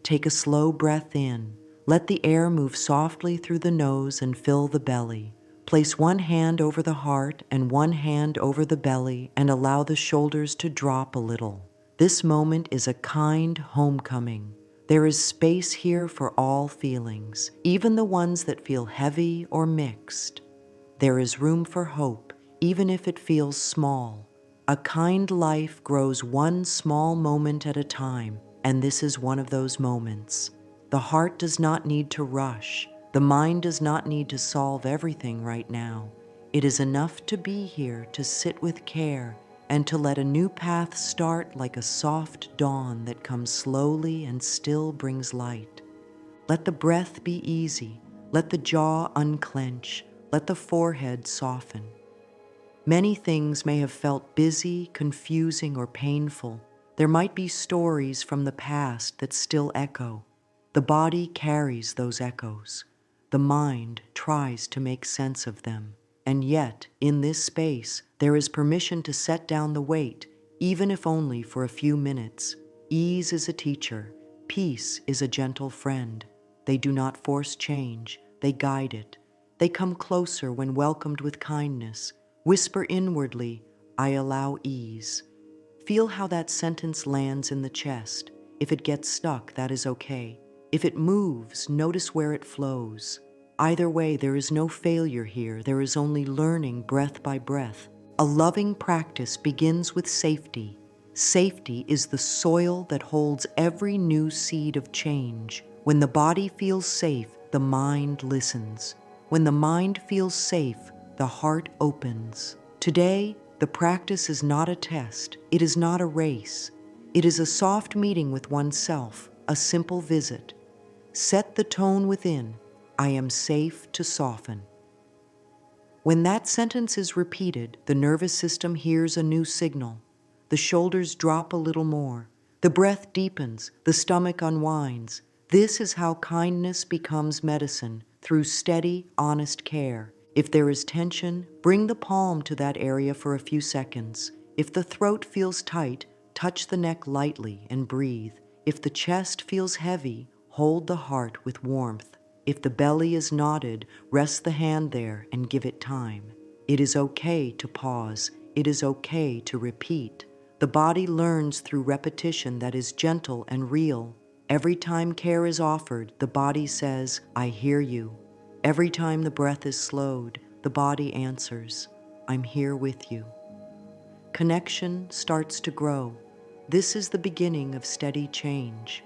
take a slow breath in. Let the air move softly through the nose and fill the belly. Place one hand over the heart and one hand over the belly and allow the shoulders to drop a little. This moment is a kind homecoming. There is space here for all feelings, even the ones that feel heavy or mixed. There is room for hope, even if it feels small. A kind life grows one small moment at a time, and this is one of those moments. The heart does not need to rush. The mind does not need to solve everything right now. It is enough to be here, to sit with care, and to let a new path start like a soft dawn that comes slowly and still brings light. Let the breath be easy. Let the jaw unclench. Let the forehead soften. Many things may have felt busy, confusing, or painful. There might be stories from the past that still echo. The body carries those echoes. The mind tries to make sense of them. And yet, in this space, there is permission to set down the weight, even if only for a few minutes. Ease is a teacher. Peace is a gentle friend. They do not force change. They guide it. They come closer when welcomed with kindness. Whisper inwardly, I allow ease. Feel how that sentence lands in the chest. If it gets stuck, that is okay. If it moves, notice where it flows. Either way, there is no failure here. There is only learning breath by breath. A loving practice begins with safety. Safety is the soil that holds every new seed of change. When the body feels safe, the mind listens. When the mind feels safe, the heart opens. Today, the practice is not a test. It is not a race. It is a soft meeting with oneself, a simple visit. Set the tone within. I am safe to soften. When that sentence is repeated, the nervous system hears a new signal. The shoulders drop a little more. The breath deepens. The stomach unwinds. This is how kindness becomes medicine, through steady, honest care. If there is tension, bring the palm to that area for a few seconds. If the throat feels tight, touch the neck lightly and breathe. If the chest feels heavy, hold the heart with warmth. If the belly is knotted, rest the hand there and give it time. It is okay to pause. It is okay to repeat. The body learns through repetition that is gentle and real. Every time care is offered, the body says, I hear you. Every time the breath is slowed, the body answers, I'm here with you. Connection starts to grow. This is the beginning of steady change.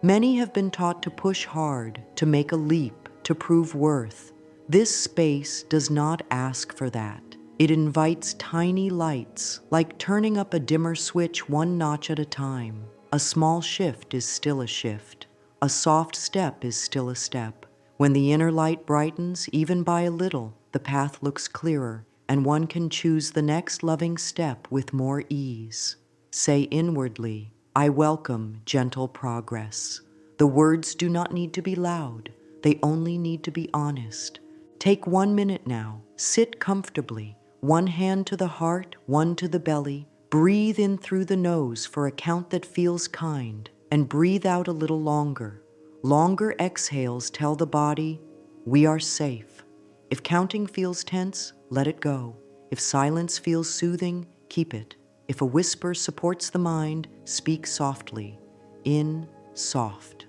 Many have been taught to push hard, to make a leap, to prove worth. This space does not ask for that. It invites tiny lights, like turning up a dimmer switch one notch at a time. A small shift is still a shift. A soft step is still a step. When the inner light brightens, even by a little, the path looks clearer, and one can choose the next loving step with more ease. Say inwardly, I welcome gentle progress. The words do not need to be loud. They only need to be honest. Take 1 minute now. Sit comfortably. One hand to the heart, one to the belly. Breathe in through the nose for a count that feels kind, and breathe out a little longer. Longer exhales tell the body, we are safe. If counting feels tense, let it go. If silence feels soothing, keep it. If a whisper supports the mind, speak softly. In, soft.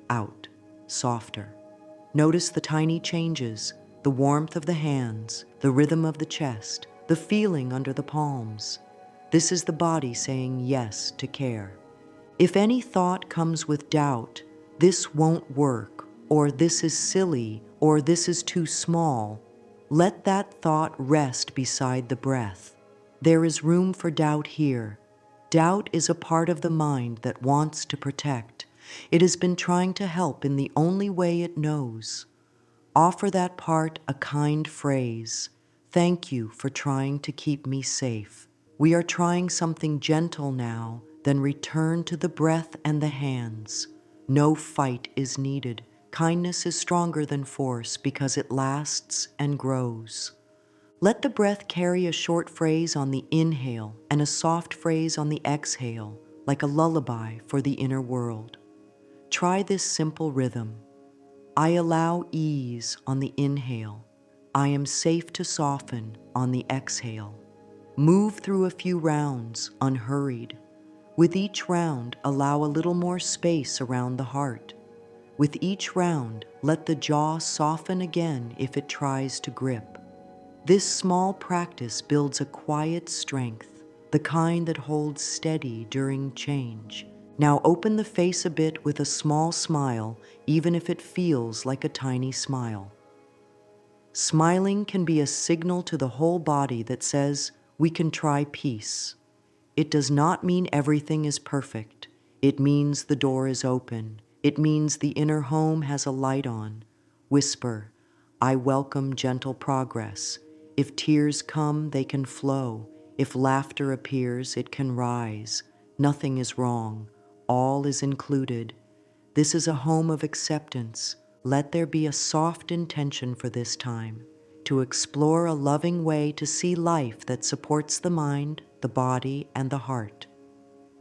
Out, softer. Notice the tiny changes, the warmth of the hands, the rhythm of the chest, the feeling under the palms. This is the body saying yes to care. If any thought comes with doubt, this won't work, or this is silly, or this is too small, let that thought rest beside the breath. There is room for doubt here. Doubt is a part of the mind that wants to protect. It has been trying to help in the only way it knows. Offer that part a kind phrase. Thank you for trying to keep me safe. We are trying something gentle now, then return to the breath and the hands. No fight is needed. Kindness is stronger than force because it lasts and grows. Let the breath carry a short phrase on the inhale and a soft phrase on the exhale, like a lullaby for the inner world. Try this simple rhythm. I allow ease on the inhale. I am safe to soften on the exhale. Move through a few rounds unhurried. With each round, allow a little more space around the heart. With each round, let the jaw soften again if it tries to grip. This small practice builds a quiet strength, the kind that holds steady during change. Now open the face a bit with a small smile, even if it feels like a tiny smile. Smiling can be a signal to the whole body that says, we can try peace. It does not mean everything is perfect. It means the door is open. It means the inner home has a light on. Whisper, I welcome gentle progress. If tears come, they can flow. If laughter appears, it can rise. Nothing is wrong. All is included. This is a home of acceptance. Let there be a soft intention for this time, to explore a loving way to see life that supports the mind, the body, and the heart.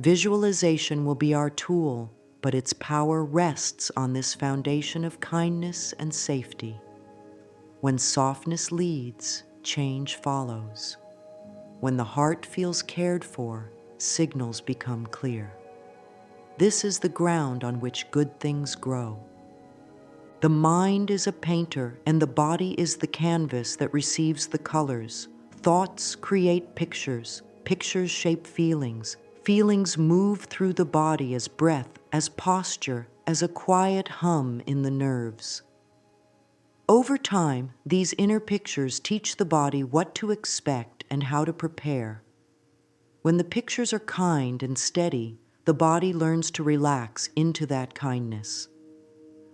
Visualization will be our tool, but its power rests on this foundation of kindness and safety. When softness leads, change follows. When the heart feels cared for, signals become clear. This is the ground on which good things grow. The mind is a painter, and the body is the canvas that receives the colors. Thoughts create pictures. Pictures shape feelings. Feelings move through the body as breath, as posture, as a quiet hum in the nerves. Over time, these inner pictures teach the body what to expect and how to prepare. When the pictures are kind and steady, the body learns to relax into that kindness.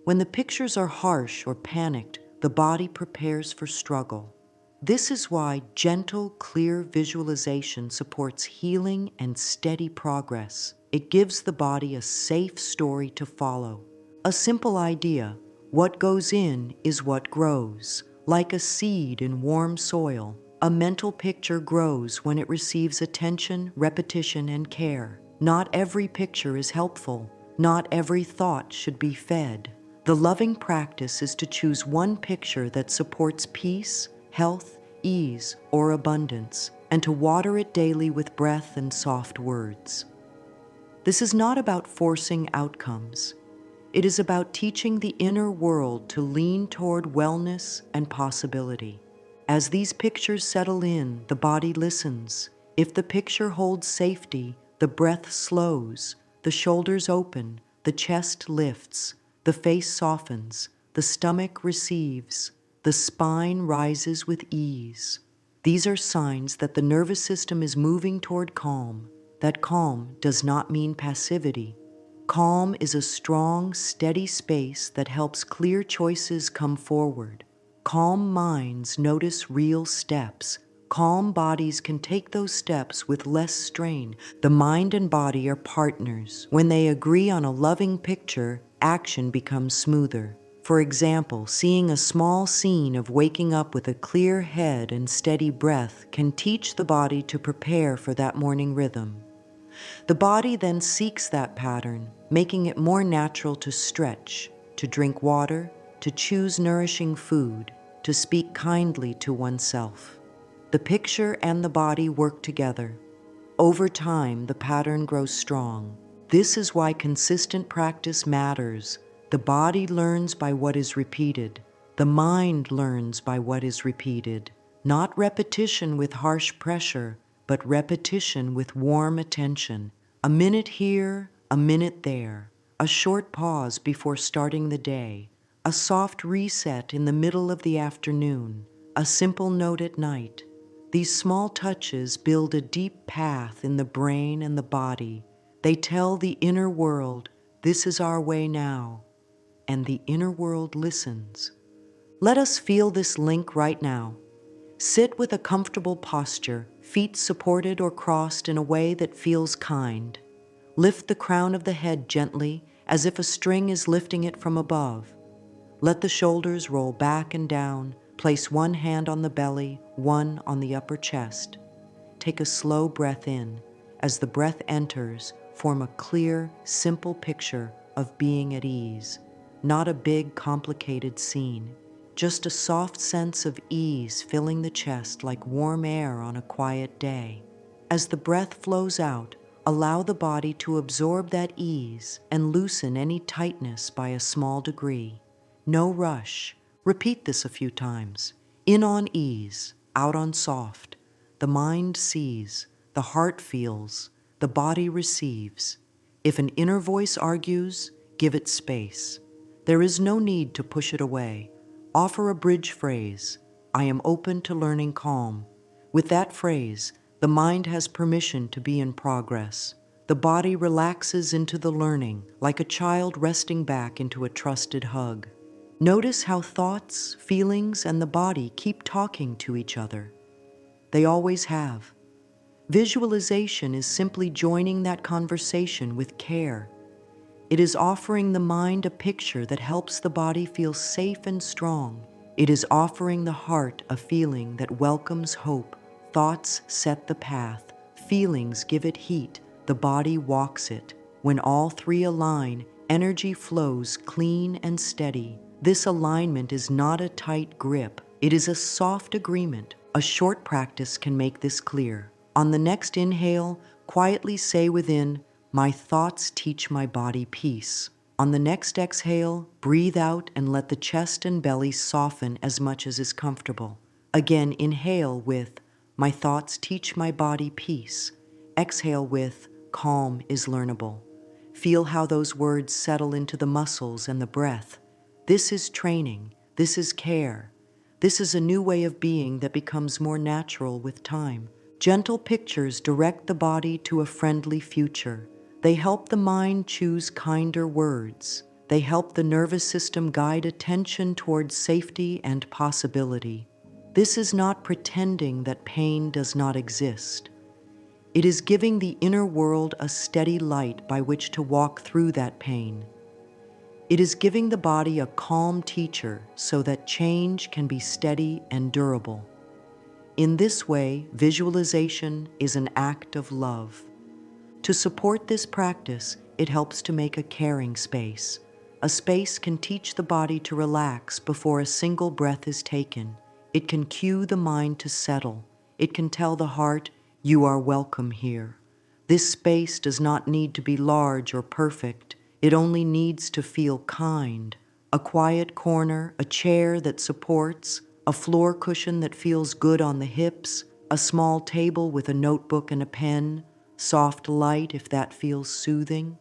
When the pictures are harsh or panicked, the body prepares for struggle. This is why gentle, clear visualization supports healing and steady progress. It gives the body a safe story to follow. A simple idea: what goes in is what grows. Like a seed in warm soil, a mental picture grows when it receives attention, repetition, and care. Not every picture is helpful. Not every thought should be fed. The loving practice is to choose one picture that supports peace, health, ease, or abundance, and to water it daily with breath and soft words. This is not about forcing outcomes. It is about teaching the inner world to lean toward wellness and possibility. As these pictures settle in, the body listens. If the picture holds safety, the breath slows, the shoulders open, the chest lifts, the face softens, the stomach receives, the spine rises with ease. These are signs that the nervous system is moving toward calm. That calm does not mean passivity. Calm is a strong, steady space that helps clear choices come forward. Calm minds notice real steps. Calm bodies can take those steps with less strain. The mind and body are partners. When they agree on a loving picture, action becomes smoother. For example, seeing a small scene of waking up with a clear head and steady breath can teach the body to prepare for that morning rhythm. The body then seeks that pattern, making it more natural to stretch, to drink water, to choose nourishing food, to speak kindly to oneself. The picture and the body work together. Over time, the pattern grows strong. This is why consistent practice matters. The body learns by what is repeated. The mind learns by what is repeated. Not repetition with harsh pressure, but repetition with warm attention. A minute here, a minute there. A short pause before starting the day. A soft reset in the middle of the afternoon. A simple note at night. These small touches build a deep path in the brain and the body. They tell the inner world, this is our way now. And the inner world listens. Let us feel this link right now. Sit with a comfortable posture, feet supported or crossed in a way that feels kind. Lift the crown of the head gently, as if a string is lifting it from above. Let the shoulders roll back and down. Place one hand on the belly, one on the upper chest. Take a slow breath in. As the breath enters, form a clear, simple picture. of being at ease, not a big, complicated scene, just a soft sense of ease filling the chest like warm air on a quiet day. As the breath flows out, allow the body to absorb that ease and loosen any tightness by a small degree. No rush. Repeat this a few times. In on ease, out on soft. The mind sees, the heart feels, the body receives. If an inner voice argues, give it space. There is no need to push it away. Offer a bridge phrase, I am open to learning calm. With that phrase, the mind has permission to be in progress. The body relaxes into the learning, like a child resting back into a trusted hug. Notice how thoughts, feelings, and the body keep talking to each other. They always have. Visualization is simply joining that conversation with care. It is offering the mind a picture that helps the body feel safe and strong. It is offering the heart a feeling that welcomes hope. Thoughts set the path, feelings give it heat, the body walks it. When all three align, energy flows clean and steady. This alignment is not a tight grip, it is a soft agreement. A short practice can make this clear. On the next inhale, quietly say within, my thoughts teach my body peace. On the next exhale, breathe out and let the chest and belly soften as much as is comfortable. Again, inhale with, my thoughts teach my body peace. Exhale with, calm is learnable. Feel how those words settle into the muscles and the breath. This is training. This is care. This is a new way of being that becomes more natural with time. Gentle pictures direct the body to a friendly future. They help the mind choose kinder words. They help the nervous system guide attention towards safety and possibility. This is not pretending that pain does not exist. It is giving the inner world a steady light by which to walk through that pain. It is giving the body a calm teacher so that change can be steady and durable. In this way, visualization is an act of love. To support this practice, it helps to make a caring space. A space can teach the body to relax before a single breath is taken. It can cue the mind to settle. It can tell the heart, you are welcome here. This space does not need to be large or perfect. It only needs to feel kind. A quiet corner, a chair that supports, a floor cushion that feels good on the hips, a small table with a notebook and a pen, soft light if that feels soothing,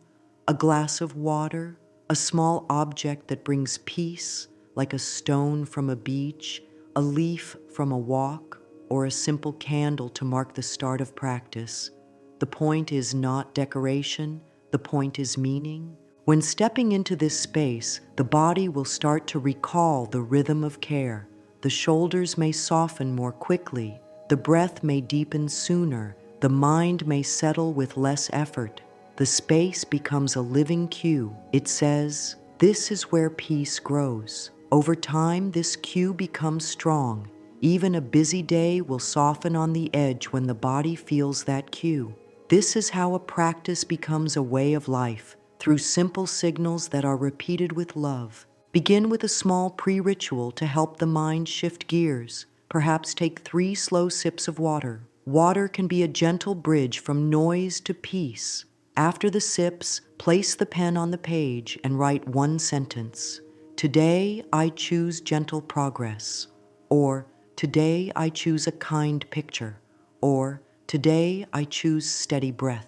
a glass of water, a small object that brings peace, like a stone from a beach, a leaf from a walk, or a simple candle to mark the start of practice. The point is not decoration, the point is meaning. When stepping into this space, the body will start to recall the rhythm of care. The shoulders may soften more quickly, the breath may deepen sooner, the mind may settle with less effort. The space becomes a living cue. It says, this is where peace grows. Over time, this cue becomes strong. Even a busy day will soften on the edge when the body feels that cue. This is how a practice becomes a way of life, through simple signals that are repeated with love. Begin with a small pre-ritual to help the mind shift gears. Perhaps take 3 slow sips of water. Water can be a gentle bridge from noise to peace. After the sips, place the pen on the page and write one sentence. Today, I choose gentle progress. Or, today, I choose a kind picture. Or, today, I choose steady breath.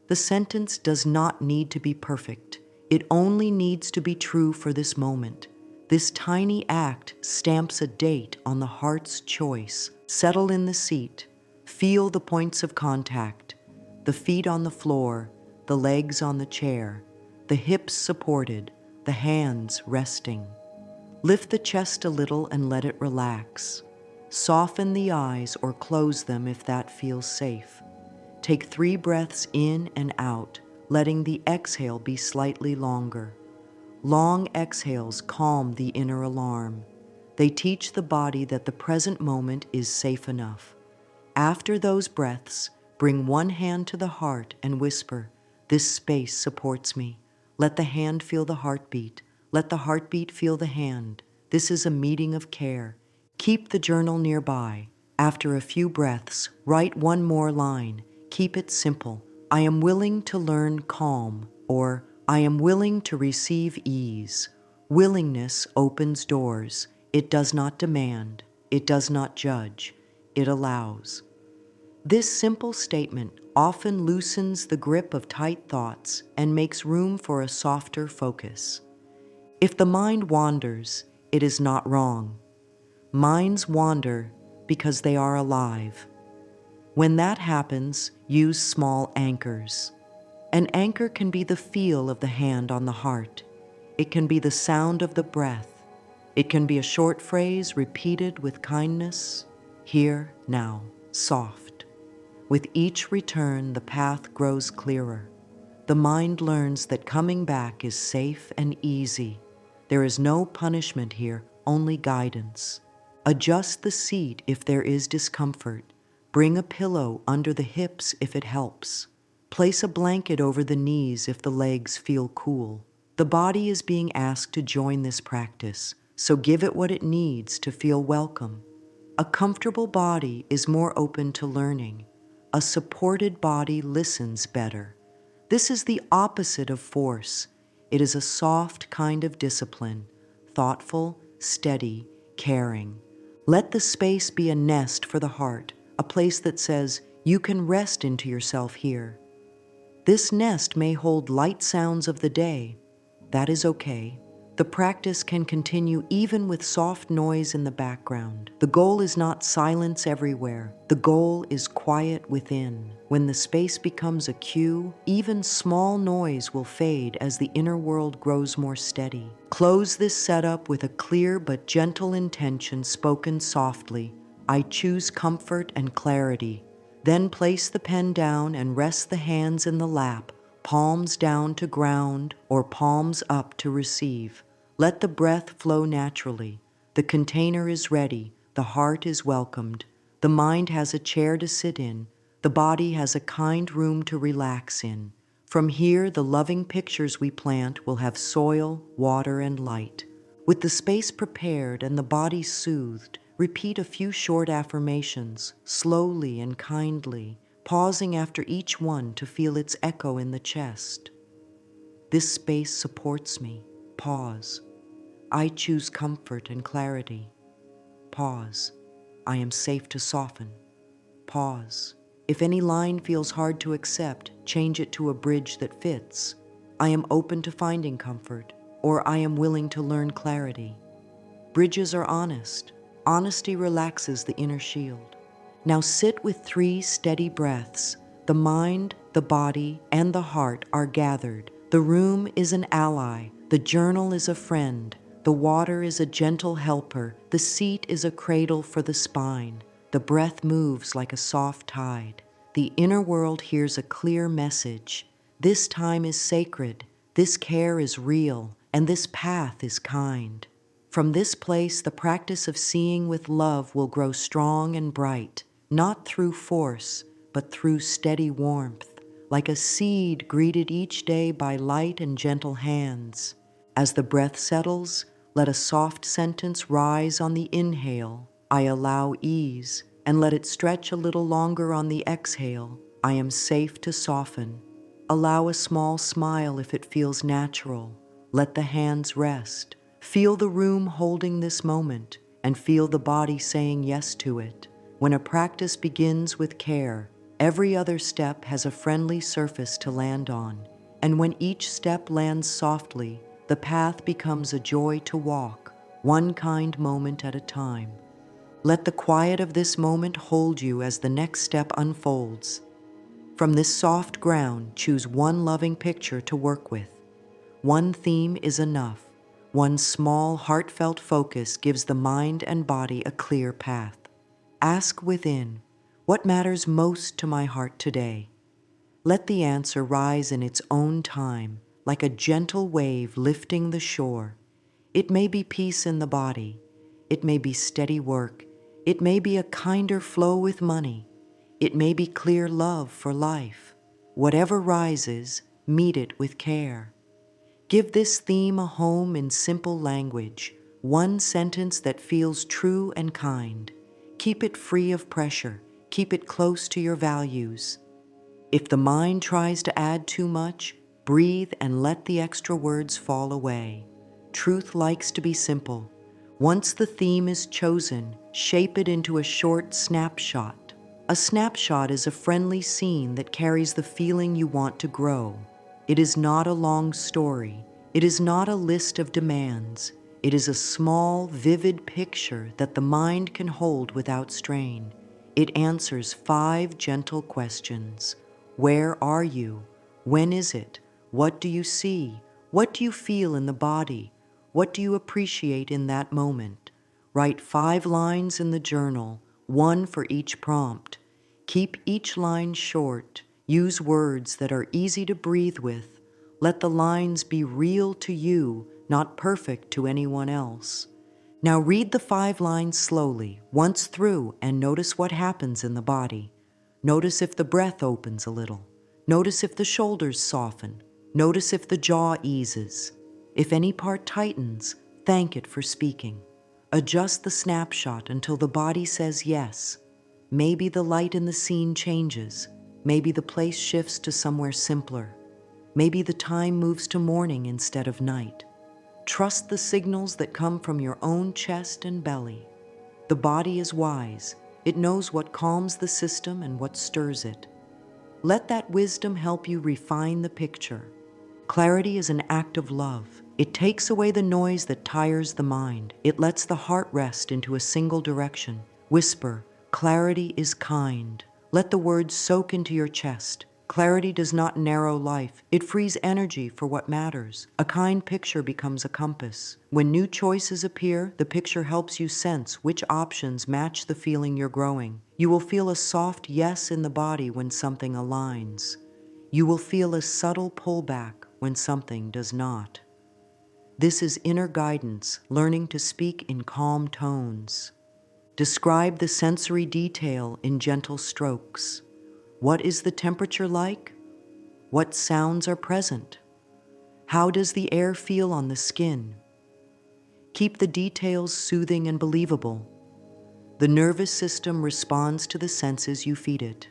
The sentence does not need to be perfect. It only needs to be true for this moment. This tiny act stamps a date on the heart's choice. Settle in the seat. Feel the points of contact. The feet on the floor, the legs on the chair, the hips supported, the hands resting. Lift the chest a little and let it relax. Soften the eyes or close them if that feels safe. Take 3 breaths in and out, letting the exhale be slightly longer. Long exhales calm the inner alarm. They teach the body that the present moment is safe enough. After those breaths, bring one hand to the heart and whisper, this space supports me. Let the hand feel the heartbeat. Let the heartbeat feel the hand. This is a meeting of care. Keep the journal nearby. After a few breaths, write one more line. Keep it simple. I am willing to learn calm, or I am willing to receive ease. Willingness opens doors. It does not demand. It does not judge. It allows. This simple statement often loosens the grip of tight thoughts and makes room for a softer focus. If the mind wanders, it is not wrong. Minds wander because they are alive. When that happens, use small anchors. An anchor can be the feel of the hand on the heart. It can be the sound of the breath. It can be a short phrase repeated with kindness. Here, now, soft. With each return, the path grows clearer. The mind learns that coming back is safe and easy. There is no punishment here, only guidance. Adjust the seat if there is discomfort. Bring a pillow under the hips if it helps. Place a blanket over the knees if the legs feel cool. The body is being asked to join this practice, so give it what it needs to feel welcome. A comfortable body is more open to learning. A supported body listens better. This is the opposite of force. It is a soft kind of discipline, thoughtful, steady, caring. Let the space be a nest for the heart, a place that says, you can rest into yourself here. This nest may hold light sounds of the day. That is okay. The practice can continue even with soft noise in the background. The goal is not silence everywhere. The goal is quiet within. When the space becomes a cue, even small noise will fade as the inner world grows more steady. Close this setup with a clear but gentle intention spoken softly. I choose comfort and clarity. Then place the pen down and rest the hands in the lap, palms down to ground or palms up to receive. Let the breath flow naturally. The container is ready. The heart is welcomed. The mind has a chair to sit in. The body has a kind room to relax in. From here, the loving pictures we plant will have soil, water, and light. With the space prepared and the body soothed, repeat a few short affirmations, slowly and kindly, pausing after each one to feel its echo in the chest. This space supports me. Pause. I choose comfort and clarity. Pause. I am safe to soften. Pause. If any line feels hard to accept, change it to a bridge that fits. I am open to finding comfort, or I am willing to learn clarity. Bridges are honest. Honesty relaxes the inner shield. Now sit with 3 steady breaths. The mind, the body, and the heart are gathered. The room is an ally. The journal is a friend. The water is a gentle helper. The seat is a cradle for the spine. The breath moves like a soft tide. The inner world hears a clear message. This time is sacred. This care is real. And this path is kind. From this place, the practice of seeing with love will grow strong and bright, not through force, but through steady warmth, like a seed greeted each day by light and gentle hands. As the breath settles, let a soft sentence rise on the inhale, I allow ease, and let it stretch a little longer on the exhale, I am safe to soften. Allow a small smile if it feels natural. Let the hands rest. Feel the room holding this moment, and feel the body saying yes to it. When a practice begins with care, every other step has a friendly surface to land on, and when each step lands softly, the path becomes a joy to walk, one kind moment at a time. Let the quiet of this moment hold you as the next step unfolds. From this soft ground, choose one loving picture to work with. One theme is enough. One small, heartfelt focus gives the mind and body a clear path. Ask within, what matters most to my heart today? Let the answer rise in its own time, like a gentle wave lifting the shore. It may be peace in the body. It may be steady work. It may be a kinder flow with money. It may be clear love for life. Whatever rises, meet it with care. Give this theme a home in simple language, one sentence that feels true and kind. Keep it free of pressure. Keep it close to your values. If the mind tries to add too much, breathe and let the extra words fall away. Truth likes to be simple. Once the theme is chosen, shape it into a short snapshot. A snapshot is a friendly scene that carries the feeling you want to grow. It is not a long story. It is not a list of demands. It is a small, vivid picture that the mind can hold without strain. It answers 5 gentle questions. Where are you? When is it? What do you see? What do you feel in the body? What do you appreciate in that moment? Write 5 lines in the journal, 1 for each prompt. Keep each line short. Use words that are easy to breathe with. Let the lines be real to you, not perfect to anyone else. Now read the 5 lines slowly, once through, and notice what happens in the body. Notice if the breath opens a little. Notice if the shoulders soften. Notice if the jaw eases. If any part tightens, thank it for speaking. Adjust the snapshot until the body says yes. Maybe the light in the scene changes. Maybe the place shifts to somewhere simpler. Maybe the time moves to morning instead of night. Trust the signals that come from your own chest and belly. The body is wise. It knows what calms the system and what stirs it. Let that wisdom help you refine the picture. Clarity is an act of love. It takes away the noise that tires the mind. It lets the heart rest into a single direction. Whisper, clarity is kind. Let the words soak into your chest. Clarity does not narrow life. It frees energy for what matters. A kind picture becomes a compass. When new choices appear, the picture helps you sense which options match the feeling you're growing. You will feel a soft yes in the body when something aligns. You will feel a subtle pullback when something does not. This is inner guidance, learning to speak in calm tones. Describe the sensory detail in gentle strokes. What is the temperature like? What sounds are present? How does the air feel on the skin? Keep the details soothing and believable. The nervous system responds to the senses you feed it.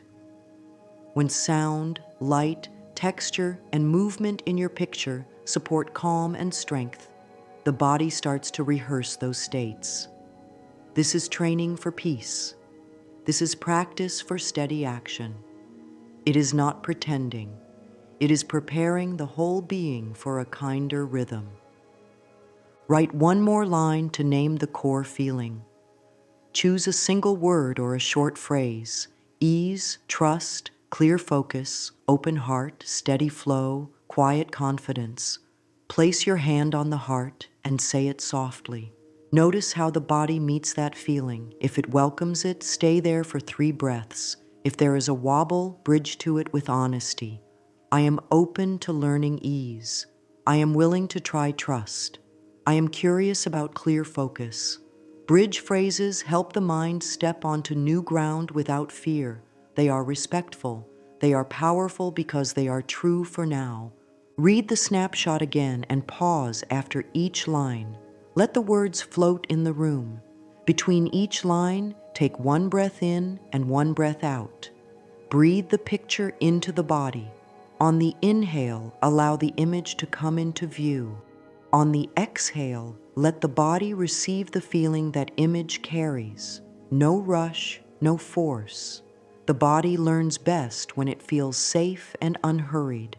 When sound, light, texture, and movement in your picture support calm and strength, the body starts to rehearse those states. This is training for peace. This is practice for steady action. It is not pretending. It is preparing the whole being for a kinder rhythm. Write 1 more line to name the core feeling. Choose a single word or a short phrase. Ease, trust, clear focus, open heart, steady flow, quiet confidence. Place your hand on the heart and say it softly. Notice how the body meets that feeling. If it welcomes it, stay there for 3 breaths. If there is a wobble, bridge to it with honesty. I am open to learning ease. I am willing to try trust. I am curious about clear focus. Bridge phrases help the mind step onto new ground without fear. They are respectful. They are powerful because they are true for now. Read the snapshot again and pause after each line. Let the words float in the room. Between each line, take 1 breath in and 1 breath out. Breathe the picture into the body. On the inhale, allow the image to come into view. On the exhale, let the body receive the feeling that image carries. No rush, no force. The body learns best when it feels safe and unhurried.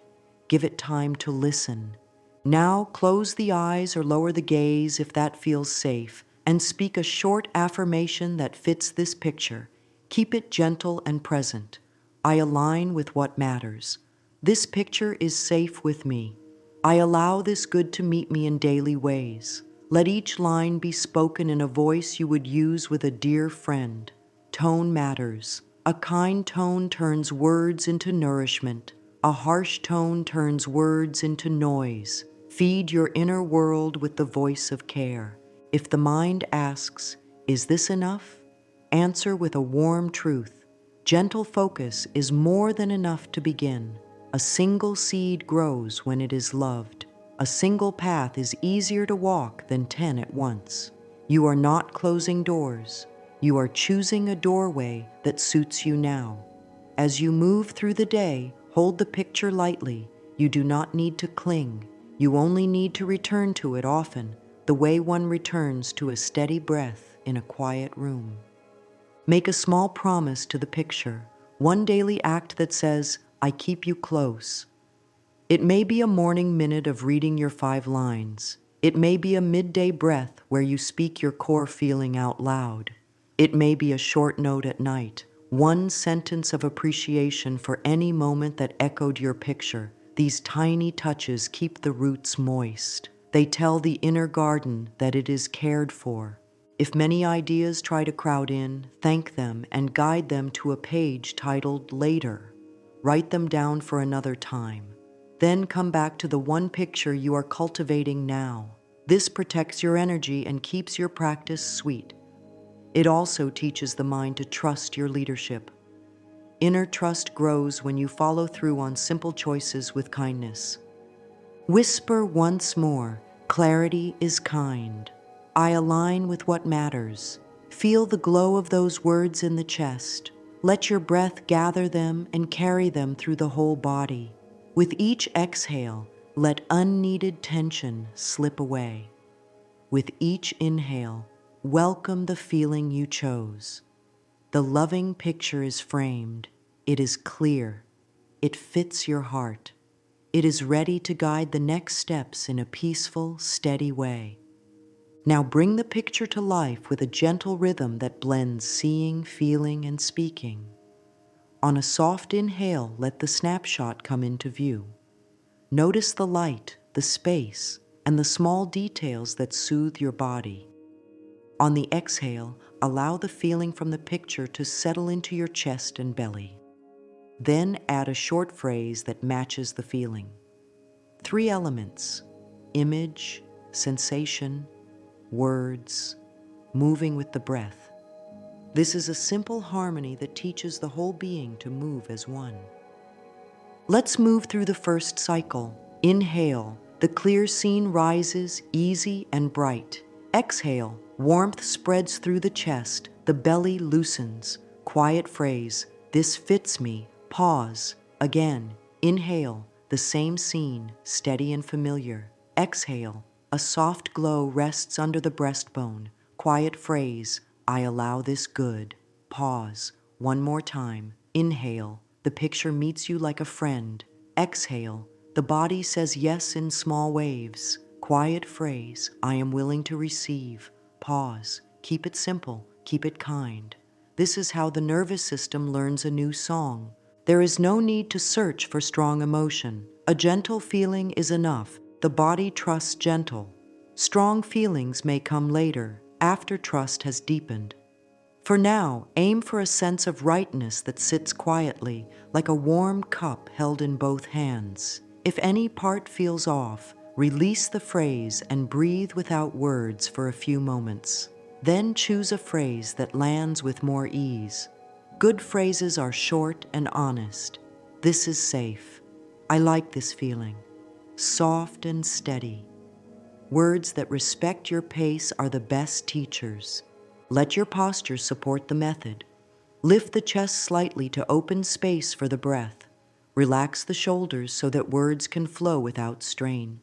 Give it time to listen. Now close the eyes or lower the gaze if that feels safe, and speak a short affirmation that fits this picture. Keep it gentle and present. I align with what matters. This picture is safe with me. I allow this good to meet me in daily ways. Let each line be spoken in a voice you would use with a dear friend. Tone matters. A kind tone turns words into nourishment. A harsh tone turns words into noise. Feed your inner world with the voice of care. If the mind asks, "Is this enough?" answer with a warm truth. Gentle focus is more than enough to begin. A single seed grows when it is loved. A single path is easier to walk than 10 at once. You are not closing doors. You are choosing a doorway that suits you now. As you move through the day, hold the picture lightly. You do not need to cling. You only need to return to it often, the way one returns to a steady breath in a quiet room. Make a small promise to the picture, one daily act that says, "I keep you close." It may be a morning minute of reading your 5 lines. It may be a midday breath where you speak your core feeling out loud. It may be a short note at night, one sentence of appreciation for any moment that echoed your picture. These tiny touches keep the roots moist. They tell the inner garden that it is cared for. If many ideas try to crowd in, thank them and guide them to a page titled Later. Write them down for another time. Then come back to the one picture you are cultivating now. This protects your energy and keeps your practice sweet. It also teaches the mind to trust your leadership. Inner trust grows when you follow through on simple choices with kindness. Whisper once more, clarity is kind. I align with what matters. Feel the glow of those words in the chest. Let your breath gather them and carry them through the whole body. With each exhale, let unneeded tension slip away. With each inhale, welcome the feeling you chose. The loving picture is framed. It is clear. It fits your heart. It is ready to guide the next steps in a peaceful, steady way. Now bring the picture to life with a gentle rhythm that blends seeing, feeling, and speaking. On a soft inhale, let the snapshot come into view. Notice the light, the space, and the small details that soothe your body. On the exhale, allow the feeling from the picture to settle into your chest and belly. Then add a short phrase that matches the feeling. 3 elements: image, sensation, words, moving with the breath. This is a simple harmony that teaches the whole being to move as one. Let's move through the first cycle. Inhale, the clear scene rises, easy and bright. Exhale, warmth spreads through the chest, the belly loosens. Quiet phrase, this fits me. Pause. Again, inhale, the same scene, steady and familiar. Exhale, a soft glow rests under the breastbone. Quiet phrase, I allow this good. Pause. One more time. Inhale, the picture meets you like a friend. Exhale, the body says yes in small waves. Quiet phrase, I am willing to receive. Pause. Keep it simple. Keep it kind. This is how the nervous system learns a new song. There is no need to search for strong emotion. A gentle feeling is enough. The body trusts gentle. Strong feelings may come later, after trust has deepened. For now, aim for a sense of rightness that sits quietly, like a warm cup held in both hands. If any part feels off, release the phrase and breathe without words for a few moments. Then choose a phrase that lands with more ease. Good phrases are short and honest. This is safe. I like this feeling. Soft and steady. Words that respect your pace are the best teachers. Let your posture support the method. Lift the chest slightly to open space for the breath. Relax the shoulders so that words can flow without strain.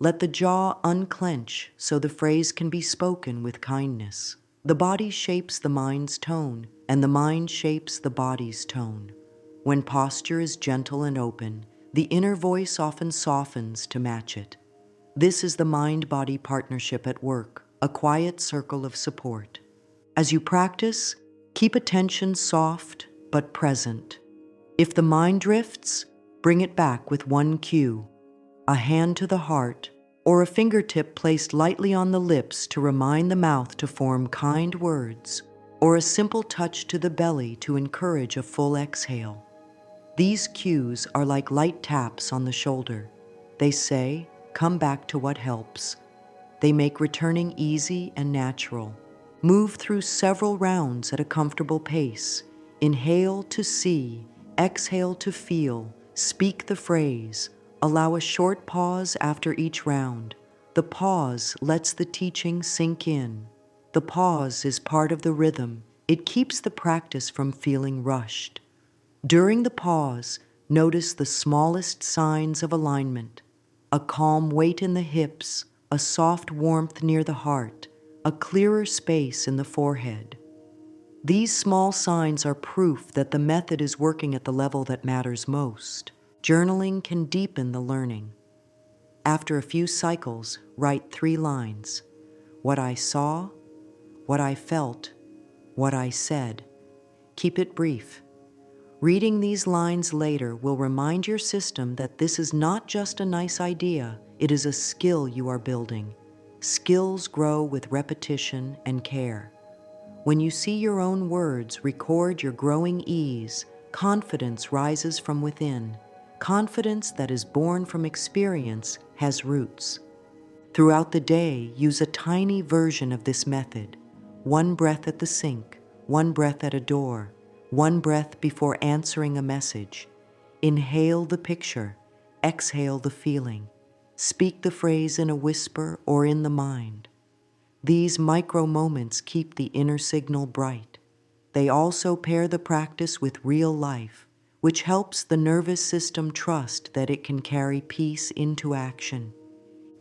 Let the jaw unclench so the phrase can be spoken with kindness. The body shapes the mind's tone, and the mind shapes the body's tone. When posture is gentle and open, the inner voice often softens to match it. This is the mind-body partnership at work, a quiet circle of support. As you practice, keep attention soft but present. If the mind drifts, bring it back with one cue, a hand to the heart, or a fingertip placed lightly on the lips to remind the mouth to form kind words, or a simple touch to the belly to encourage a full exhale. These cues are like light taps on the shoulder. They say, come back to what helps. They make returning easy and natural. Move through several rounds at a comfortable pace. Inhale to see, exhale to feel, speak the phrase, Allow a short pause after each round. The pause lets the teaching sink in. The pause is part of the rhythm. It keeps the practice from feeling rushed. During the pause, notice the smallest signs of alignment: a calm weight in the hips, a soft warmth near the heart, a clearer space in the forehead. These small signs are proof that the method is working at the level that matters most. Journaling can deepen the learning. After a few cycles, write 3 lines: what I saw, what I felt, what I said. Keep it brief. Reading these lines later will remind your system that this is not just a nice idea, it is a skill you are building. Skills grow with repetition and care. When you see your own words record your growing ease, confidence rises from within. Confidence that is born from experience has roots. Throughout the day, use a tiny version of this method. 1 breath at the sink, 1 breath at a door, 1 breath before answering a message. Inhale the picture, exhale the feeling. Speak the phrase in a whisper or in the mind. These micro moments keep the inner signal bright. They also pair the practice with real life, which helps the nervous system trust that it can carry peace into action.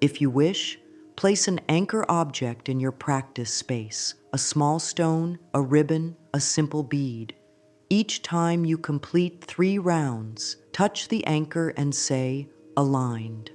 If you wish, place an anchor object in your practice space: a small stone, a ribbon, a simple bead. Each time you complete 3 rounds, touch the anchor and say, "Aligned."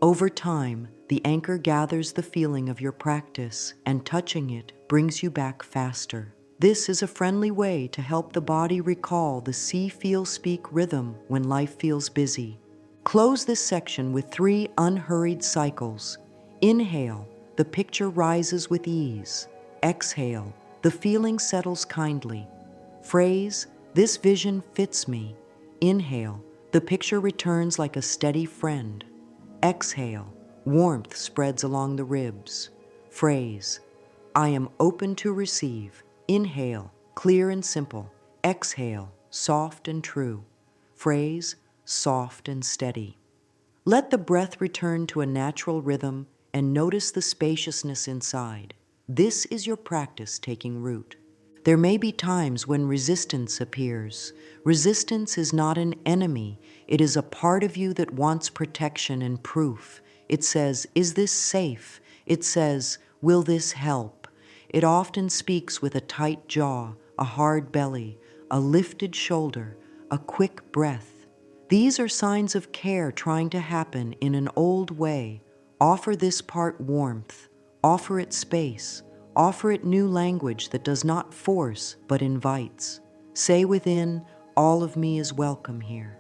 Over time, the anchor gathers the feeling of your practice, and touching it brings you back faster. This is a friendly way to help the body recall the see, feel, speak rhythm when life feels busy. Close this section with 3 unhurried cycles. Inhale, the picture rises with ease. Exhale, the feeling settles kindly. Phrase, "This vision fits me." Inhale, the picture returns like a steady friend. Exhale, warmth spreads along the ribs. Phrase, "I am open to receive." Inhale, clear and simple. Exhale, soft and true. Phrase, soft and steady. Let the breath return to a natural rhythm and notice the spaciousness inside. This is your practice taking root. There may be times when resistance appears. Resistance is not an enemy. It is a part of you that wants protection and proof. It says, "Is this safe?" It says, "Will this help?" It often speaks with a tight jaw, a hard belly, a lifted shoulder, a quick breath. These are signs of care trying to happen in an old way. Offer this part warmth. Offer it space. Offer it new language that does not force but invites. Say within, "All of me is welcome here."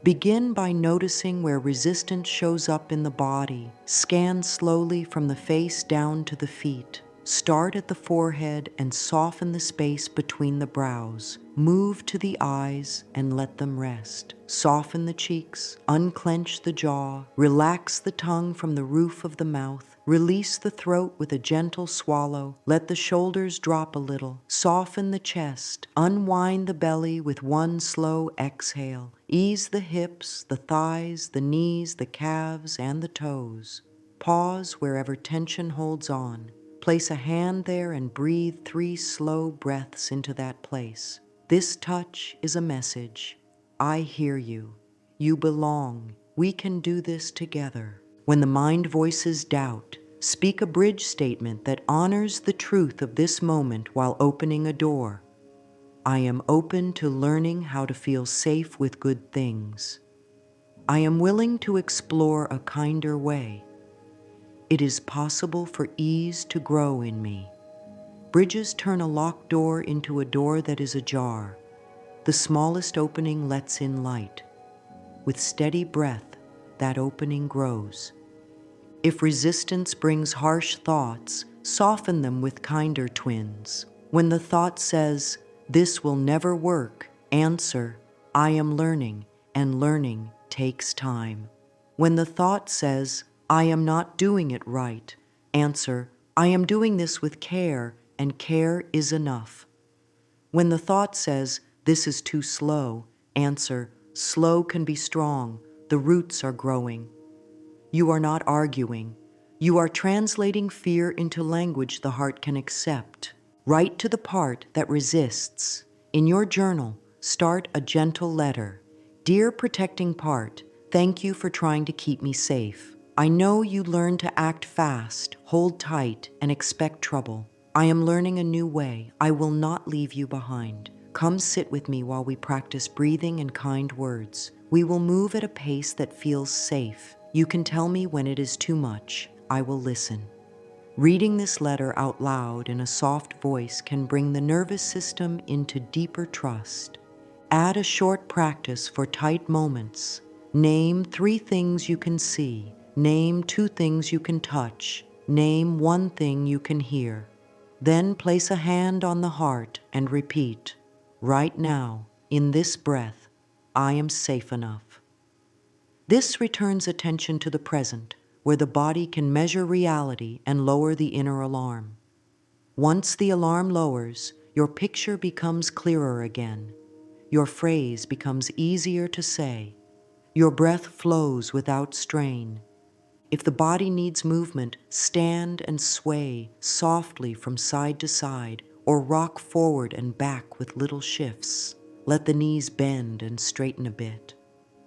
Begin by noticing where resistance shows up in the body. Scan slowly from the face down to the feet. Start at the forehead and soften the space between the brows. Move to the eyes and let them rest. Soften the cheeks, unclench the jaw, relax the tongue from the roof of the mouth. Release the throat with a gentle swallow. Let the shoulders drop a little. Soften the chest. Unwind the belly with 1 slow exhale. Ease the hips, the thighs, the knees, the calves, and the toes. Pause wherever tension holds on. Place a hand there and breathe 3 slow breaths into that place. This touch is a message. I hear you. You belong. We can do this together. When the mind voices doubt, speak a bridge statement that honors the truth of this moment while opening a door. I am open to learning how to feel safe with good things. I am willing to explore a kinder way. It is possible for ease to grow in me. Bridges turn a locked door into a door that is ajar. The smallest opening lets in light. With steady breath, that opening grows. If resistance brings harsh thoughts, soften them with kinder twins. When the thought says, "This will never work," answer, "I am learning, and learning takes time." When the thought says, "I am not doing it right," answer, "I am doing this with care, and care is enough." When the thought says, "This is too slow," answer, "Slow can be strong. The roots are growing. You are not arguing. You are translating fear into language the heart can accept. Write to the part that resists. In your journal, start a gentle letter. Dear protecting part, thank you for trying to keep me safe. I know you learn to act fast, hold tight, and expect trouble. I am learning a new way. I will not leave you behind. Come sit with me while we practice breathing and kind words. We will move at a pace that feels safe. You can tell me when it is too much. I will listen. Reading this letter out loud in a soft voice can bring the nervous system into deeper trust. Add a short practice for tight moments. Name 3 things you can see. Name 2 things you can touch. Name 1 thing you can hear. Then place a hand on the heart and repeat, right now, in this breath, I am safe enough. This returns attention to the present, where the body can measure reality and lower the inner alarm. Once the alarm lowers, your picture becomes clearer again. Your phrase becomes easier to say. Your breath flows without strain. If the body needs movement, stand and sway softly from side to side, or rock forward and back with little shifts. Let the knees bend and straighten a bit.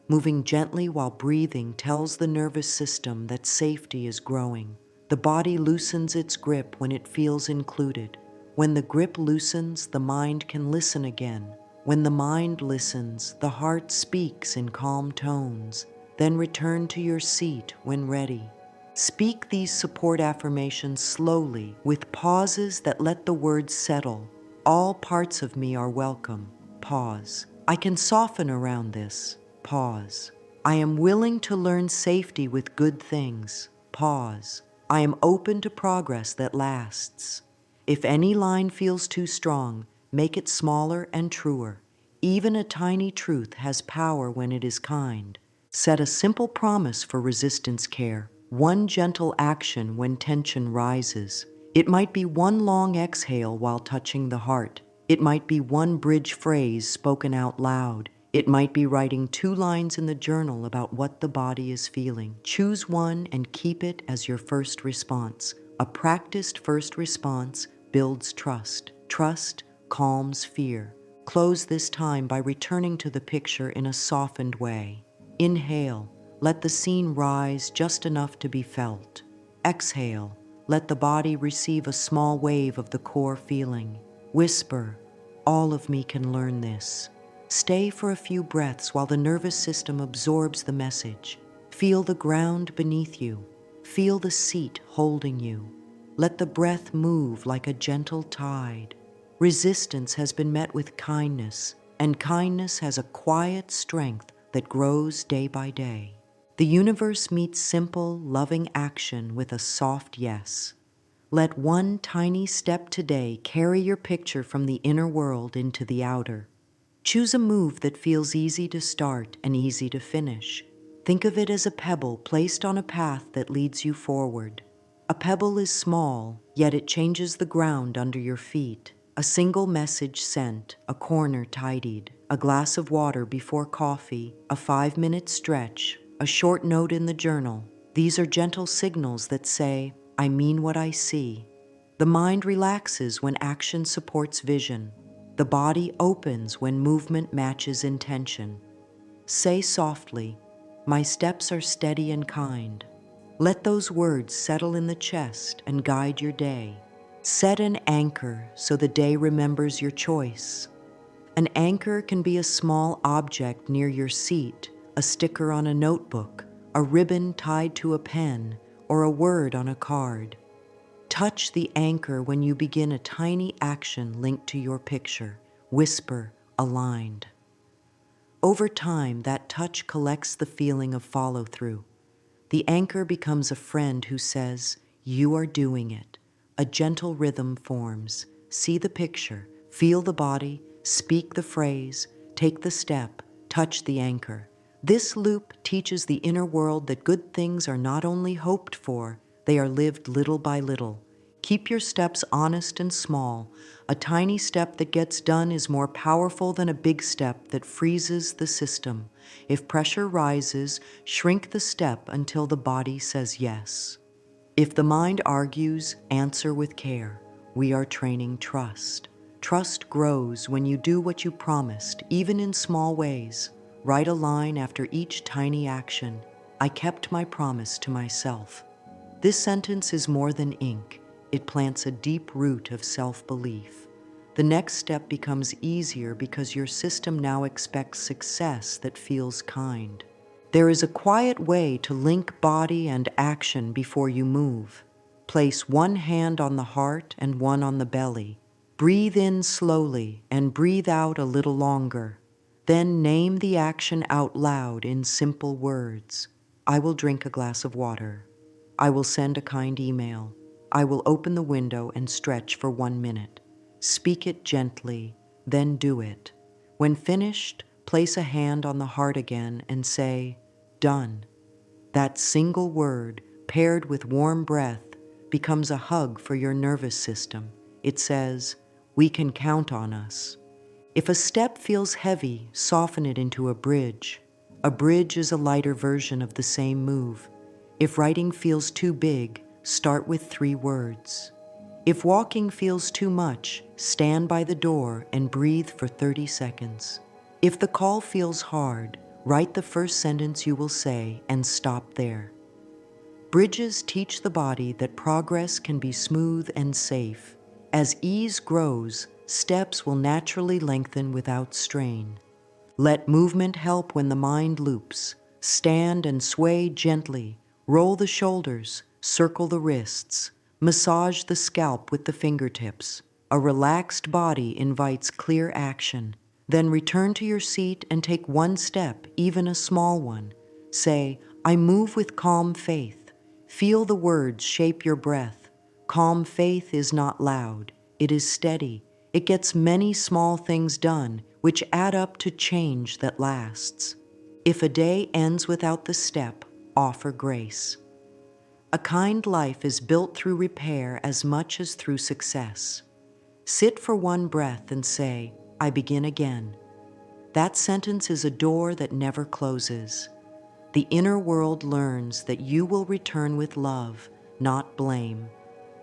Moving gently while breathing tells the nervous system that safety is growing. The body loosens its grip when it feels included. When the grip loosens, the mind can listen again. When the mind listens, the heart speaks in calm tones. Then return to your seat when ready. Speak these support affirmations slowly, with pauses that let the words settle. All parts of me are welcome. Pause. I can soften around this. Pause. I am willing to learn safety with good things. Pause. I am open to progress that lasts. If any line feels too strong, make it smaller and truer. Even a tiny truth has power when it is kind. Set a simple promise for resistance care. 1 gentle action when tension rises. It might be 1 long exhale while touching the heart. It might be 1 bridge phrase spoken out loud. It might be writing 2 lines in the journal about what the body is feeling. Choose one and keep it as your first response. A practiced first response builds trust. Trust calms fear. Close this time by returning to the picture in a softened way. Inhale, let the scene rise just enough to be felt. Exhale, let the body receive a small wave of the core feeling. Whisper, all of me can learn this. Stay for a few breaths while the nervous system absorbs the message. Feel the ground beneath you. Feel the seat holding you. Let the breath move like a gentle tide. Resistance has been met with kindness, and kindness has a quiet strength that grows day by day. The universe meets simple, loving action with a soft yes. Let 1 tiny step today carry your picture from the inner world into the outer. Choose a move that feels easy to start and easy to finish. Think of it as a pebble placed on a path that leads you forward. A pebble is small, yet it changes the ground under your feet. A single message sent, a corner tidied, a glass of water before coffee, a 5-minute stretch, a short note in the journal. These are gentle signals that say, I mean what I see. The mind relaxes when action supports vision. The body opens when movement matches intention. Say softly, my steps are steady and kind. Let those words settle in the chest and guide your day. Set an anchor so the day remembers your choice. An anchor can be a small object near your seat, a sticker on a notebook, a ribbon tied to a pen, or a word on a card. Touch the anchor when you begin a tiny action linked to your picture. Whisper, aligned. Over time, that touch collects the feeling of follow-through. The anchor becomes a friend who says, you are doing it. A gentle rhythm forms. See the picture, feel the body, speak the phrase, take the step, touch the anchor. This loop teaches the inner world that good things are not only hoped for, they are lived little by little. Keep your steps honest and small. A tiny step that gets done is more powerful than a big step that freezes the system. If pressure rises, shrink the step until the body says yes. If the mind argues, answer with care. We are training trust. Trust grows when you do what you promised, even in small ways. Write a line after each tiny action. I kept my promise to myself. This sentence is more than ink. It plants a deep root of self-belief. The next step becomes easier because your system now expects success that feels kind. There is a quiet way to link body and action before you move. Place one hand on the heart and one on the belly. Breathe in slowly and breathe out a little longer. Then name the action out loud in simple words. I will drink a glass of water. I will send a kind email. I will open the window and stretch for 1 minute. Speak it gently, then do it. When finished, place a hand on the heart again and say, done. That single word, paired with warm breath, becomes a hug for your nervous system. It says, we can count on us. If a step feels heavy, soften it into a bridge. A bridge is a lighter version of the same move. If writing feels too big, start with 3 words. If walking feels too much, stand by the door and breathe for 30 seconds. If the call feels hard, write the first sentence you will say and stop there. Bridges teach the body that progress can be smooth and safe. As ease grows, steps will naturally lengthen without strain. Let movement help when the mind loops. Stand and sway gently. Roll the shoulders, circle the wrists. Massage the scalp with the fingertips. A relaxed body invites clear action. Then return to your seat and take 1 step, even a small one. Say, I move with calm faith. Feel the words shape your breath. Calm faith is not loud. It is steady. It gets many small things done, which add up to change that lasts. If a day ends without the step, offer grace. A kind life is built through repair as much as through success. Sit for 1 breath and say, I begin again. That sentence is a door that never closes. The inner world learns that you will return with love, not blame.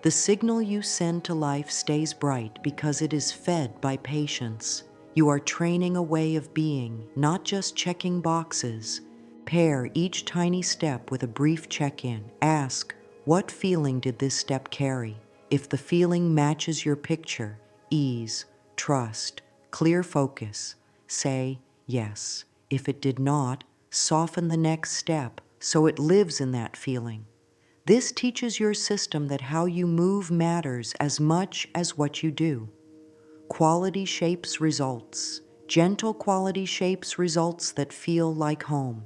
The signal you send to life stays bright because it is fed by patience. You are training a way of being, not just checking boxes. Pair each tiny step with a brief check-in. Ask, what feeling did this step carry? If the feeling matches your picture, ease, trust, clear focus, say yes. If it did not, soften the next step so it lives in that feeling. This teaches your system that how you move matters as much as what you do. Quality shapes results. Gentle quality shapes results that feel like home.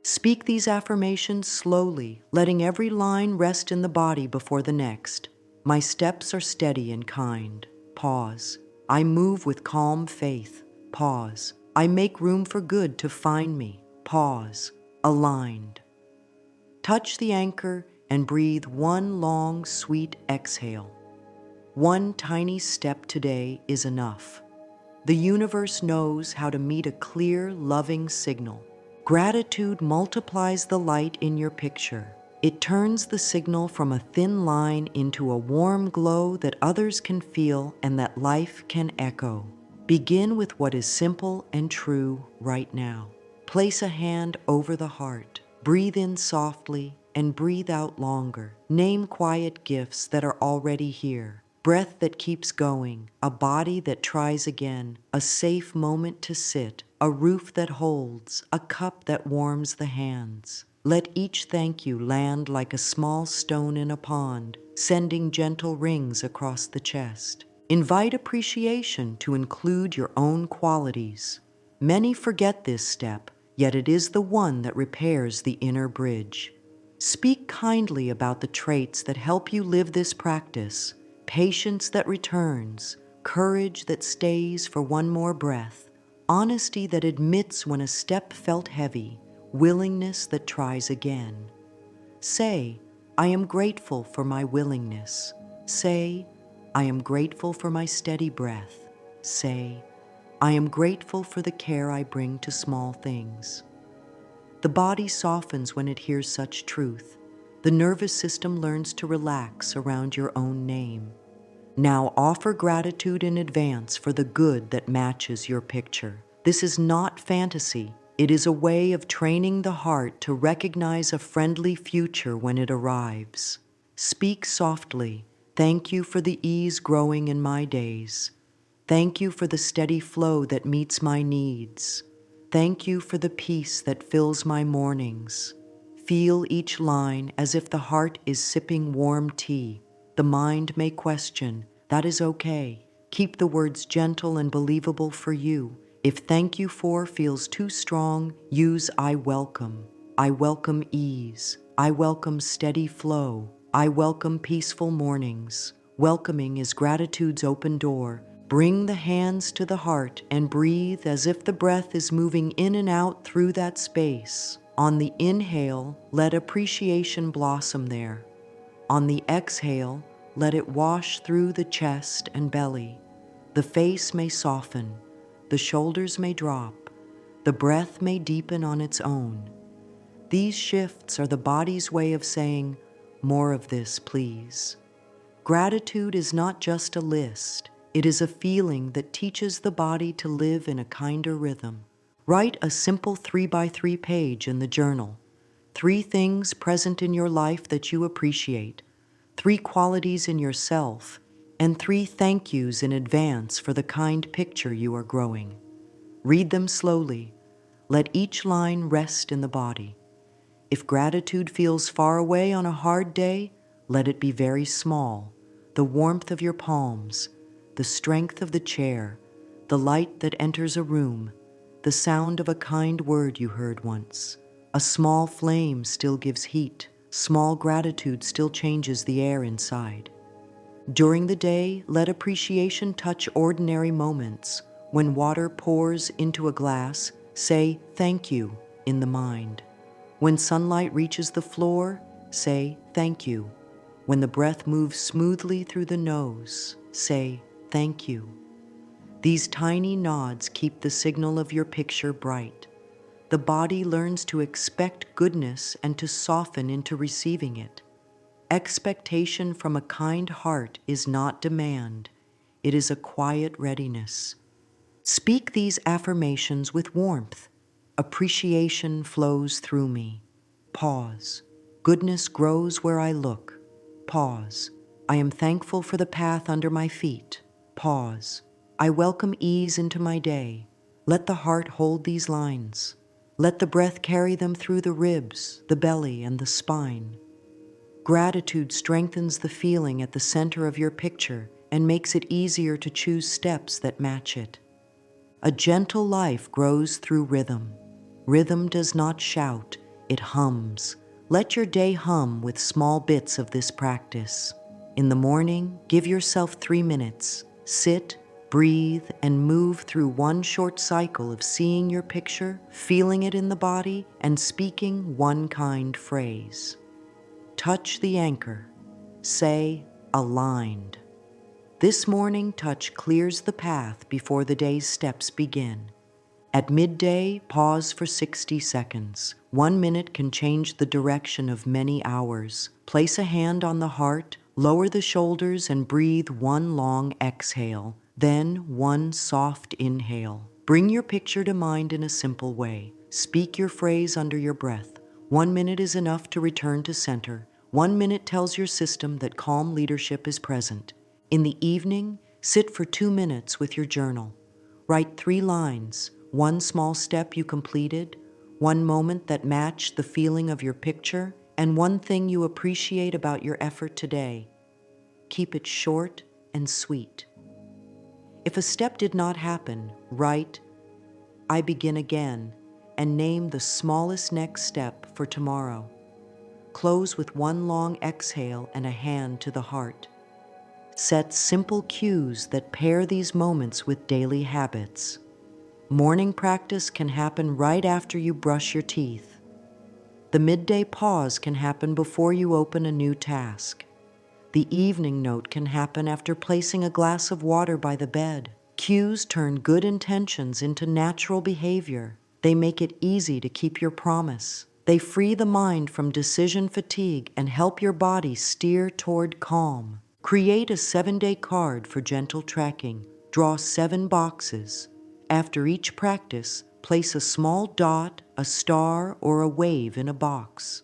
Speak these affirmations slowly, letting every line rest in the body before the next. My steps are steady and kind. Pause. I move with calm faith. Pause. I make room for good to find me. Pause. Aligned. Touch the anchor and breathe 1 long, sweet exhale. 1 tiny step today is enough. The universe knows how to meet a clear, loving signal. Gratitude multiplies the light in your picture. It turns the signal from a thin line into a warm glow that others can feel and that life can echo. Begin with what is simple and true right now. Place a hand over the heart. Breathe in softly and breathe out longer. Name quiet gifts that are already here. Breath that keeps going, a body that tries again, a safe moment to sit, a roof that holds, a cup that warms the hands. Let each thank you land like a small stone in a pond, sending gentle rings across the chest. Invite appreciation to include your own qualities. Many forget this step, yet it is the one that repairs the inner bridge. Speak kindly about the traits that help you live this practice. Patience that returns, courage that stays for 1 more breath, honesty that admits when a step felt heavy, willingness that tries again. Say, I am grateful for my willingness. Say, I am grateful for my steady breath. Say, I am grateful for the care I bring to small things. The body softens when it hears such truth. The nervous system learns to relax around your own name. Now offer gratitude in advance for the good that matches your picture. This is not fantasy. It is a way of training the heart to recognize a friendly future when it arrives. Speak softly. Thank you for the ease growing in my days. Thank you for the steady flow that meets my needs. Thank you for the peace that fills my mornings. Feel each line as if the heart is sipping warm tea. The mind may question. That is okay. Keep the words gentle and believable for you. If thank you for feels too strong, use I welcome. I welcome ease. I welcome steady flow. I welcome peaceful mornings. Welcoming is gratitude's open door. Bring the hands to the heart and breathe as if the breath is moving in and out through that space. On the inhale, let appreciation blossom there. On the exhale, let it wash through the chest and belly. The face may soften, the shoulders may drop, the breath may deepen on its own. These shifts are the body's way of saying, more of this, please. Gratitude is not just a list. It is a feeling that teaches the body to live in a kinder rhythm. Write a simple 3x3 page in the journal. 3 things present in your life that you appreciate, 3 qualities in yourself, and 3 thank yous in advance for the kind picture you are growing. Read them slowly. Let each line rest in the body. If gratitude feels far away on a hard day, let it be very small. The warmth of your palms, the strength of the chair, the light that enters a room, the sound of a kind word you heard once. A small flame still gives heat. Small gratitude still changes the air inside. During the day, let appreciation touch ordinary moments. When water pours into a glass, say thank you in the mind. When sunlight reaches the floor, say thank you. When the breath moves smoothly through the nose, say thank you. These tiny nods keep the signal of your picture bright. The body learns to expect goodness and to soften into receiving it. Expectation from a kind heart is not demand. It is a quiet readiness. Speak these affirmations with warmth. Appreciation flows through me. Pause. Goodness grows where I look. Pause. I am thankful for the path under my feet. Pause. I welcome ease into my day. Let the heart hold these lines. Let the breath carry them through the ribs, the belly, and the spine. Gratitude strengthens the feeling at the center of your picture and makes it easier to choose steps that match it. A gentle life grows through rhythm. Rhythm does not shout, it hums. Let your day hum with small bits of this practice. In the morning, give yourself 3 minutes. Sit, breathe, and move through one short cycle of seeing your picture, feeling it in the body, and speaking one kind phrase. Touch the anchor. Say, aligned. This morning touch clears the path before the day's steps begin. At midday, pause for 60 seconds. 1 minute can change the direction of many hours. Place a hand on the heart, lower the shoulders, and breathe one long exhale, then one soft inhale. Bring your picture to mind in a simple way. Speak your phrase under your breath. 1 minute is enough to return to center. 1 minute tells your system that calm leadership is present. In the evening, sit for 2 minutes with your journal. Write 3 lines, 1 small step you completed, 1 moment that matched the feeling of your picture, and 1 thing you appreciate about your effort today. Keep it short and sweet. If a step did not happen, write, I begin again, and name the smallest next step for tomorrow. Close with 1 long exhale and a hand to the heart. Set simple cues that pair these moments with daily habits. Morning practice can happen right after you brush your teeth. The midday pause can happen before you open a new task. The evening note can happen after placing a glass of water by the bed. Cues turn good intentions into natural behavior. They make it easy to keep your promise. They free the mind from decision fatigue and help your body steer toward calm. Create a 7-day card for gentle tracking. Draw 7 boxes. After each practice, place a small dot, a star, or a wave in a box.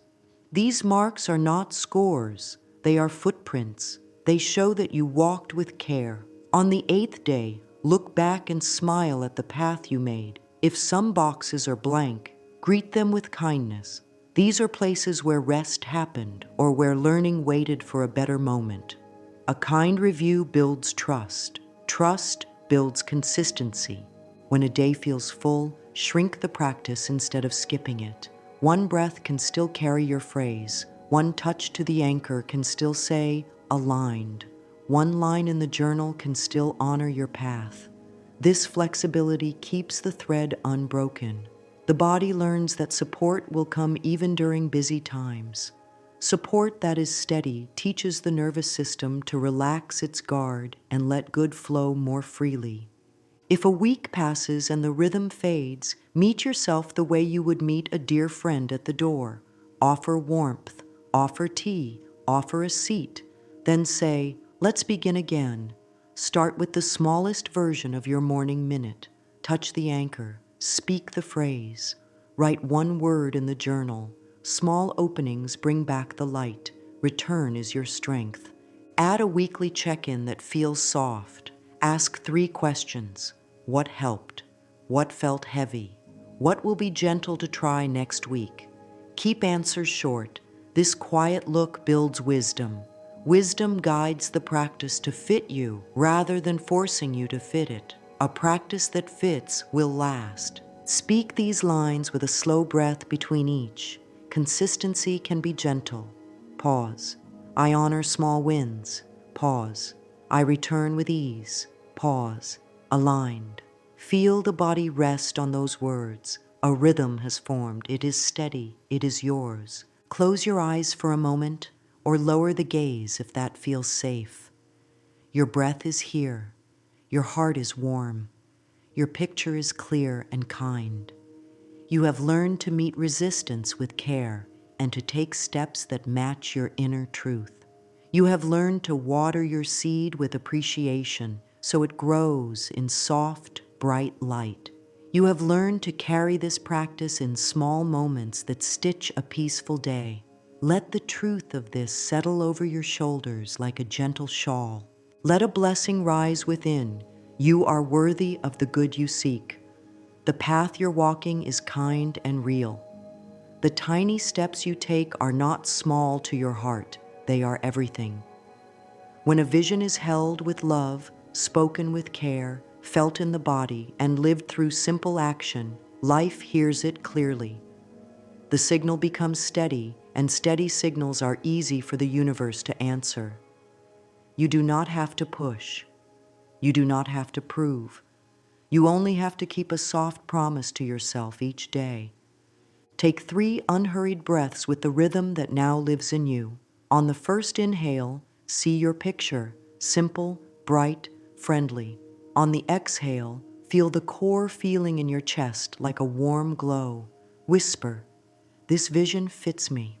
These marks are not scores. They are footprints. They show that you walked with care. On the 8th day, look back and smile at the path you made. If some boxes are blank, greet them with kindness. These are places where rest happened or where learning waited for a better moment. A kind review builds trust. Trust builds consistency. When a day feels full, shrink the practice instead of skipping it. One breath can still carry your phrase. One touch to the anchor can still say, aligned. One line in the journal can still honor your path. This flexibility keeps the thread unbroken. The body learns that support will come even during busy times. Support that is steady teaches the nervous system to relax its guard and let good flow more freely. If a week passes and the rhythm fades, meet yourself the way you would meet a dear friend at the door. Offer warmth, offer tea, offer a seat, then say, let's begin again. Start with the smallest version of your morning minute. Touch the anchor, speak the phrase. Write one word in the journal. Small openings bring back the light. Return is your strength. Add a weekly check-in that feels soft. Ask 3 questions. What helped? What felt heavy? What will be gentle to try next week? Keep answers short. This quiet look builds wisdom. Wisdom guides the practice to fit you rather than forcing you to fit it. A practice that fits will last. Speak these lines with a slow breath between each. Consistency can be gentle. Pause. I honor small wins. Pause. I return with ease. Pause. Aligned. Feel the body rest on those words. A rhythm has formed. It is steady. It is yours. Close your eyes for a moment or lower the gaze if that feels safe. Your breath is here. Your heart is warm. Your picture is clear and kind. You have learned to meet resistance with care and to take steps that match your inner truth. You have learned to water your seed with appreciation so it grows in soft, bright light. You have learned to carry this practice in small moments that stitch a peaceful day. Let the truth of this settle over your shoulders like a gentle shawl. Let a blessing rise within. You are worthy of the good you seek. The path you're walking is kind and real. The tiny steps you take are not small to your heart. They are everything. When a vision is held with love, spoken with care, felt in the body, and lived through simple action, life hears it clearly. The signal becomes steady, and steady signals are easy for the universe to answer. You do not have to push. You do not have to prove. You only have to keep a soft promise to yourself each day. Take 3 unhurried breaths with the rhythm that now lives in you. On the first inhale, see your picture, simple, bright, friendly. On the exhale, feel the core feeling in your chest like a warm glow. Whisper, this vision fits me.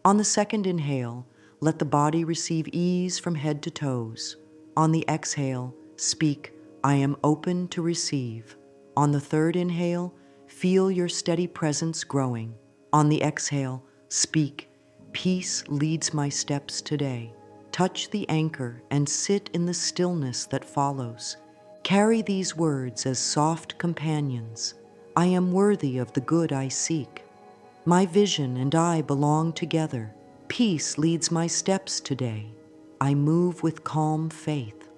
On the second inhale, let the body receive ease from head to toes. On the exhale, speak, I am open to receive. On the third inhale, feel your steady presence growing. On the exhale, speak, peace leads my steps today. Touch the anchor and sit in the stillness that follows. Carry these words as soft companions. I am worthy of the good I seek. My vision and I belong together. Peace leads my steps today. I move with calm faith.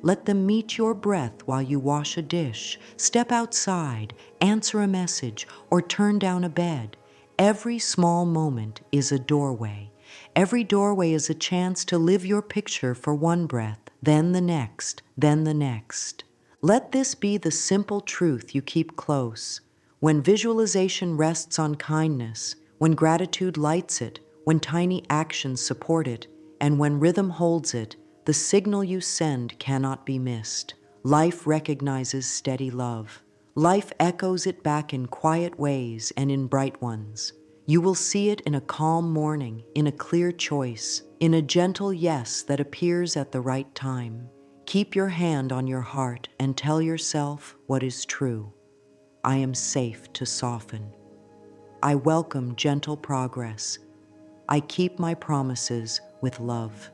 Let them meet your breath while you wash a dish, step outside, answer a message, or turn down a bed. Every small moment is a doorway. Every doorway is a chance to live your picture for one breath, then the next, then the next. Let this be the simple truth you keep close. When visualization rests on kindness, when gratitude lights it, when tiny actions support it, And when rhythm holds it, the signal you send cannot be missed. Life recognizes steady love. Life echoes it back in quiet ways and in bright ones. You will see it in a calm morning, in a clear choice, in a gentle yes that appears at the right time. Keep your hand on your heart and tell yourself what is true. I am safe to soften. I welcome gentle progress. I keep my promises with love.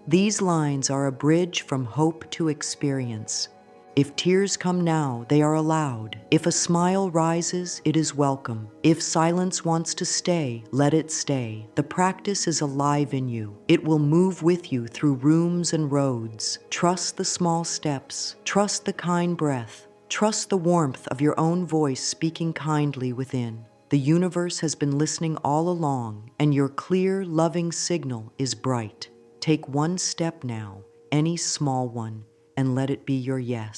These lines are a bridge from hope to experience. If tears come now, they are allowed. If a smile rises, it is welcome. If silence wants to stay, let it stay. The practice is alive in you. It will move with you through rooms and roads. Trust the small steps. Trust the kind breath. Trust the warmth of your own voice speaking kindly within. The universe has been listening all along, and your clear, loving signal is bright. Take one step now, any small one, and let it be your yes.